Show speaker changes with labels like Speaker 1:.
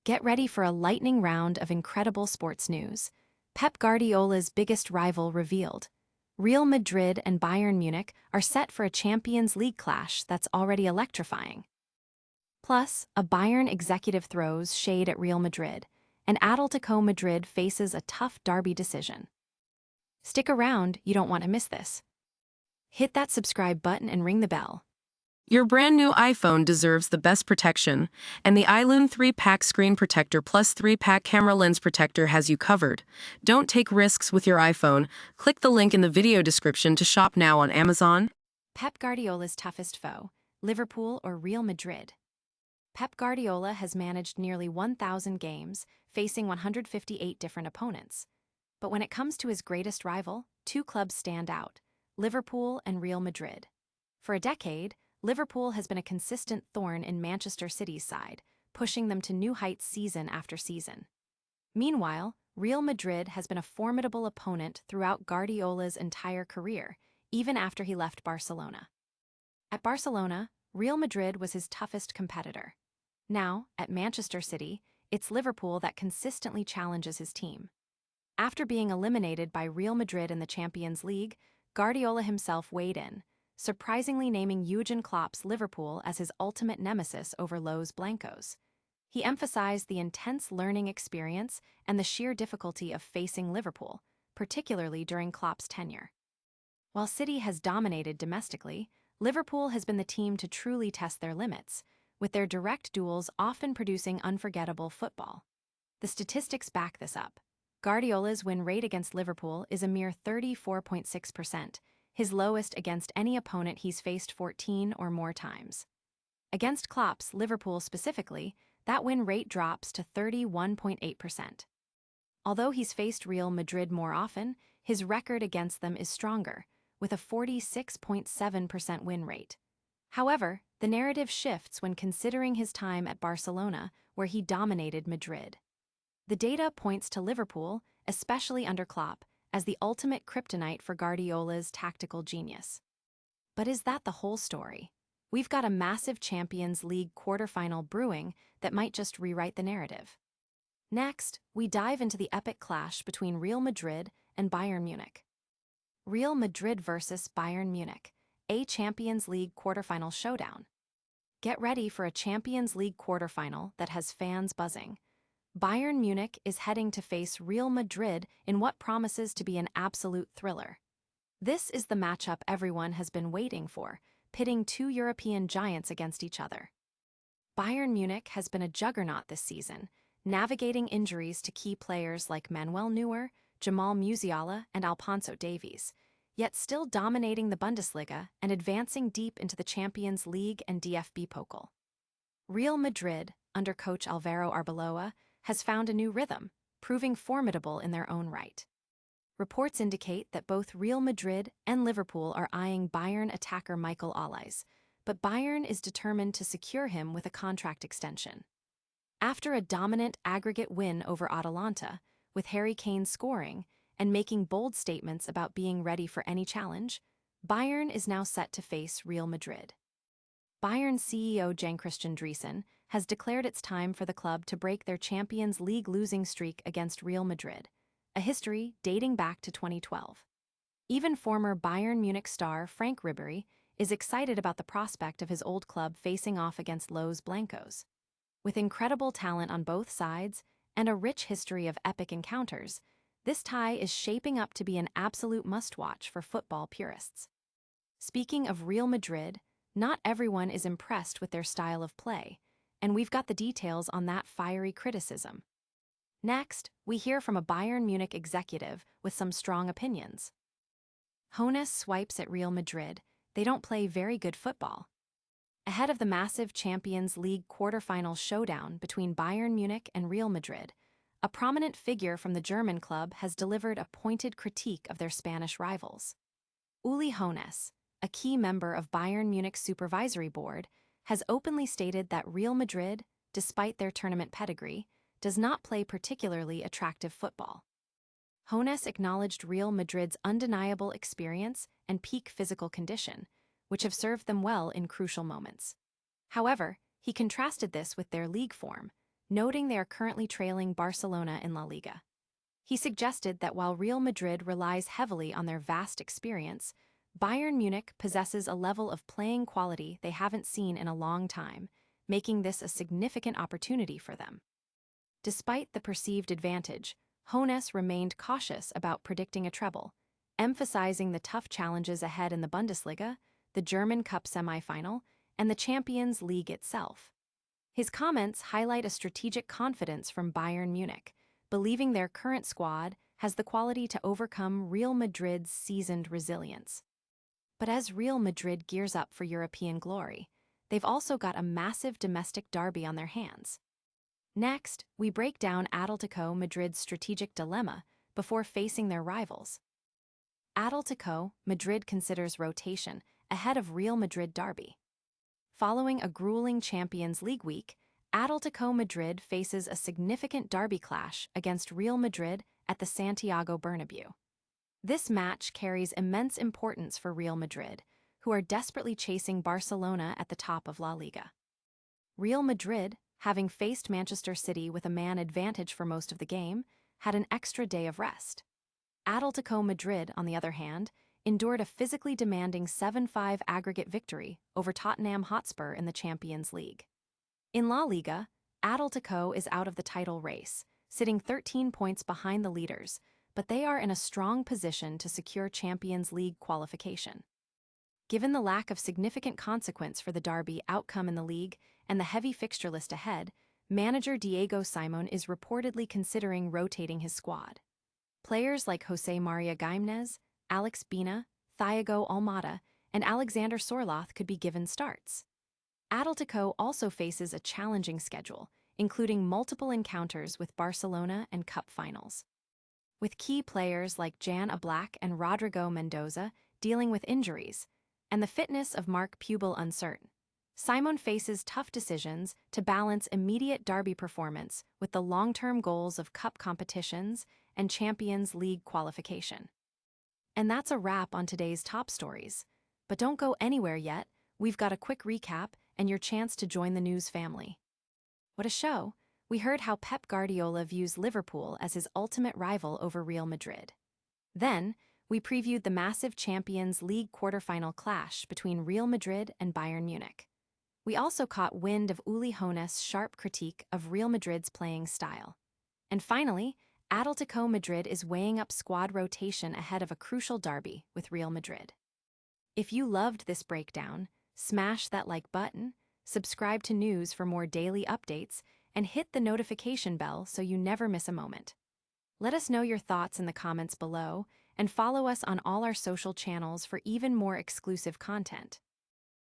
Speaker 1: Get ready for a lightning round of incredible sports news. Pep Guardiola's biggest rival revealed. Real Madrid and Bayern Munich are set for a Champions League clash that's already electrifying. Plus, a Bayern executive throws shade at Real Madrid, and Atletico Madrid faces a tough derby decision. Stick around, you don't want to miss this. Hit that subscribe button and ring the bell.
Speaker 2: Your brand new iPhone deserves the best protection, and the iLume 3-pack screen protector plus 3-pack camera lens protector has you covered. Don't take risks with your iPhone. Click the link in the video description to shop now on Amazon.
Speaker 1: Pep Guardiola's toughest foe, Liverpool or Real Madrid? Pep Guardiola has managed nearly 1,000 games, facing 158 different opponents. But when it comes to his greatest rival, two clubs stand out, Liverpool and Real Madrid. For a decade, Liverpool has been a consistent thorn in Manchester City's side, pushing them to new heights season after season. Meanwhile, Real Madrid has been a formidable opponent throughout Guardiola's entire career, even after he left Barcelona. At Barcelona, Real Madrid was his toughest competitor. Now, at Manchester City, it's Liverpool that consistently challenges his team. After being eliminated by Real Madrid in the Champions League, Guardiola himself weighed in, surprisingly naming Jurgen Klopp's Liverpool as his ultimate nemesis over Los Blancos. He emphasized the intense learning experience and the sheer difficulty of facing Liverpool, particularly during Klopp's tenure. While City has dominated domestically, Liverpool has been the team to truly test their limits, with their direct duels often producing unforgettable football. The statistics back this up. Guardiola's win rate against Liverpool is a mere 34.6%, his lowest against any opponent he's faced 14 or more times. Against Klopp's Liverpool specifically, that win rate drops to 31.8%. Although he's faced Real Madrid more often, his record against them is stronger, with a 46.7% win rate. However, the narrative shifts when considering his time at Barcelona, where he dominated Madrid. The data points to Liverpool, especially under Klopp, as the ultimate kryptonite for Guardiola's tactical genius. But is that the whole story? We've got a massive Champions League quarterfinal brewing that might just rewrite the narrative. Next, we dive into the epic clash between Real Madrid and Bayern Munich. Real Madrid versus Bayern Munich, a Champions League quarterfinal showdown. Get ready for a Champions League quarterfinal that has fans buzzing. Bayern Munich is heading to face Real Madrid in what promises to be an absolute thriller. This is the matchup everyone has been waiting for, pitting two European giants against each other. Bayern Munich has been a juggernaut this season, navigating injuries to key players like Manuel Neuer, Jamal Musiala, and Alphonso Davies, yet still dominating the Bundesliga and advancing deep into the Champions League and DFB Pokal. Real Madrid, under coach Alvaro Arbeloa, has found a new rhythm, proving formidable in their own right. Reports indicate that both Real Madrid and Liverpool are eyeing Bayern attacker Michael Olise, but Bayern is determined to secure him with a contract extension. After a dominant aggregate win over Atalanta, with Harry Kane scoring and making bold statements about being ready for any challenge, Bayern is now set to face Real Madrid. Bayern CEO Jan-Christian Driesen has declared it's time for the club to break their Champions League losing streak against Real Madrid, a history dating back to 2012. Even former Bayern Munich star Frank Ribery is excited about the prospect of his old club facing off against Los Blancos. With incredible talent on both sides and a rich history of epic encounters, this tie is shaping up to be an absolute must-watch for football purists. Speaking of Real Madrid, not everyone is impressed with their style of play, and we've got the details on that fiery criticism. Next, we hear from a Bayern Munich executive with some strong opinions. Hoeneß swipes at Real Madrid. They don't play very good football. Ahead of the massive Champions League quarterfinal showdown between Bayern Munich and Real Madrid, a prominent figure from the German club has delivered a pointed critique of their Spanish rivals. Uli Hoeneß, a key member of Bayern Munich's supervisory board, has openly stated that Real Madrid, despite their tournament pedigree, does not play particularly attractive football. Hoeneß acknowledged Real Madrid's undeniable experience and peak physical condition, which have served them well in crucial moments. However, he contrasted this with their league form, noting they are currently trailing Barcelona in La Liga. He suggested that while Real Madrid relies heavily on their vast experience, Bayern Munich possesses a level of playing quality they haven't seen in a long time, making this a significant opportunity for them. Despite the perceived advantage, Hoeneß remained cautious about predicting a treble, emphasizing the tough challenges ahead in the Bundesliga, the German Cup semi-final, and the Champions League itself. His comments highlight a strategic confidence from Bayern Munich, believing their current squad has the quality to overcome Real Madrid's seasoned resilience. But as Real Madrid gears up for European glory, they've also got a massive domestic derby on their hands. Next, we break down Atletico Madrid's strategic dilemma before facing their rivals. Atletico Madrid considers rotation ahead of Real Madrid derby. Following a grueling Champions League week, Atletico Madrid faces a significant derby clash against Real Madrid at the Santiago Bernabéu. This match carries immense importance for Real Madrid, who are desperately chasing Barcelona at the top of La Liga. Real Madrid, having faced Manchester City with a man advantage for most of the game, had an extra day of rest. Atletico Madrid, on the other hand, endured a physically demanding 7-5 aggregate victory over Tottenham Hotspur in the Champions League. In La Liga, Atletico is out of the title race, sitting 13 points behind the leaders, but they are in a strong position to secure Champions League qualification. Given the lack of significant consequence for the derby outcome in the league and the heavy fixture list ahead, manager Diego Simón is reportedly considering rotating his squad. Players like José María Giménez, Alex Bina, Thiago Almada, and Alexander Sorloth could be given starts. Atletico also faces a challenging schedule, including multiple encounters with Barcelona and cup finals. With key players like Jan Oblak and Rodrigo Mendoza dealing with injuries, and the fitness of Marc Pubel uncertain, Simón faces tough decisions to balance immediate derby performance with the long-term goals of cup competitions and Champions League qualification. And that's a wrap on today's top stories. But don't go anywhere yet, we've got a quick recap and your chance to join the news family. What a show! We heard how Pep Guardiola views Liverpool as his ultimate rival over Real Madrid. Then, we previewed the massive Champions League quarterfinal clash between Real Madrid and Bayern Munich. We also caught wind of Uli Hoeneß' sharp critique of Real Madrid's playing style. And finally, Atletico Madrid is weighing up squad rotation ahead of a crucial derby with Real Madrid. If you loved this breakdown, smash that like button, subscribe to news for more daily updates, and hit the notification bell so you never miss a moment. Let us know your thoughts in the comments below, and follow us on all our social channels for even more exclusive content.